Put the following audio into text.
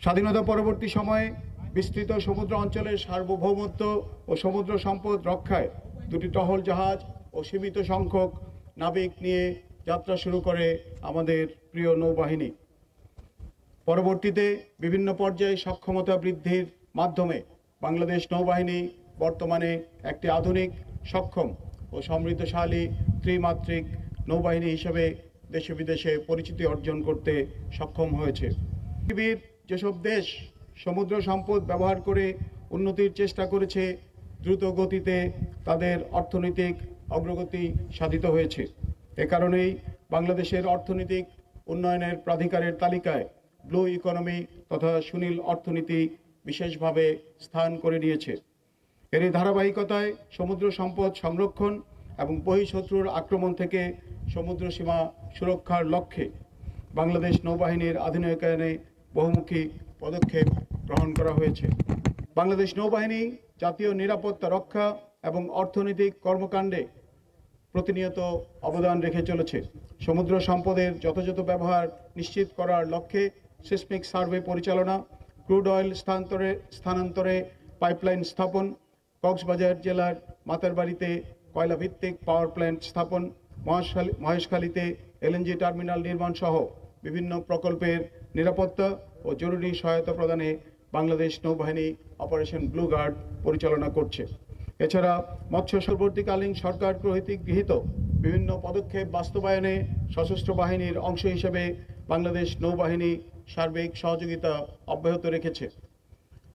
স্বাধীনতা পরবর্তী সময়ে বিস্তৃত সমুদ্র অঞ্চলের সার্বভৌমত্ব ও সমুদ্র সম্পদ রক্ষায় দুটি টহল জাহাজ ও সীমিত সংখ্যক নাবিক নিয়ে যাত্রা শুরু করে আমাদের প্রিয় নৌবাহিনী। পরবর্তীতে বিভিন্ন পর্যায়ে সক্ষমতা বৃদ্ধির মাধ্যমে বাংলাদেশ নৌবাহিনী বর্তমানে একটি আধুনিক, সক্ষম ও সমৃদ্ধশালী ত্রিমাত্রিক নৌবাহিনী হিসেবে দেশে বিদেশে পরিচিতি অর্জন করতে সক্ষম হয়েছে। পৃথিবীর যেসব দেশ সমুদ্র সম্পদ ব্যবহার করে উন্নতির চেষ্টা করেছে, দ্রুত গতিতে তাদের অর্থনৈতিক অগ্রগতি সাধিত হয়েছে। এ কারণেই বাংলাদেশের অর্থনৈতিক উন্নয়নের প্রাধিকারের তালিকায় ব্লু ইকোনমি তথা সুনীল অর্থনীতি বিশেষভাবে স্থান করে নিয়েছে। এরই ধারাবাহিকতায় সমুদ্র সম্পদ সংরক্ষণ এবং বহিঃশত্রুর আক্রমণ থেকে সমুদ্র সীমা সুরক্ষার লক্ষ্যে বাংলাদেশ নৌবাহিনীর আধুনিকায়নে বহুমুখী পদক্ষেপ গ্রহণ করা হয়েছে। বাংলাদেশ নৌবাহিনী জাতীয় নিরাপত্তা রক্ষা এবং অর্থনৈতিক কর্মকাণ্ডে প্রতিনিয়ত অবদান রেখে চলেছে। সমুদ্র সম্পদের যথাযথ ব্যবহার নিশ্চিত করার লক্ষ্যে সিসমিক সার্ভে পরিচালনা, ক্রুড অয়েল স্থানান্তরে পাইপলাইন স্থাপন, কক্সবাজার জেলার মাতারবাড়িতে কয়লাভিত্তিক পাওয়ার প্ল্যান্ট স্থাপন, মহেশখালীতে এলএনজি টার্মিনাল নির্মাণ সহ বিভিন্ন প্রকল্পের নিরাপত্তা ও জরুরি সহায়তা প্রদানে বাংলাদেশ নৌবাহিনী অপারেশন ব্লু গার্ড পরিচালনা করছে। এছাড়া মৎস্য পরবর্তীকালীন সরকার কর্তৃক গৃহীত বিভিন্ন পদক্ষেপ বাস্তবায়নে সশস্ত্র বাহিনীর অংশ হিসেবে বাংলাদেশ নৌবাহিনী সার্বিক সহযোগিতা অব্যাহত রেখেছে।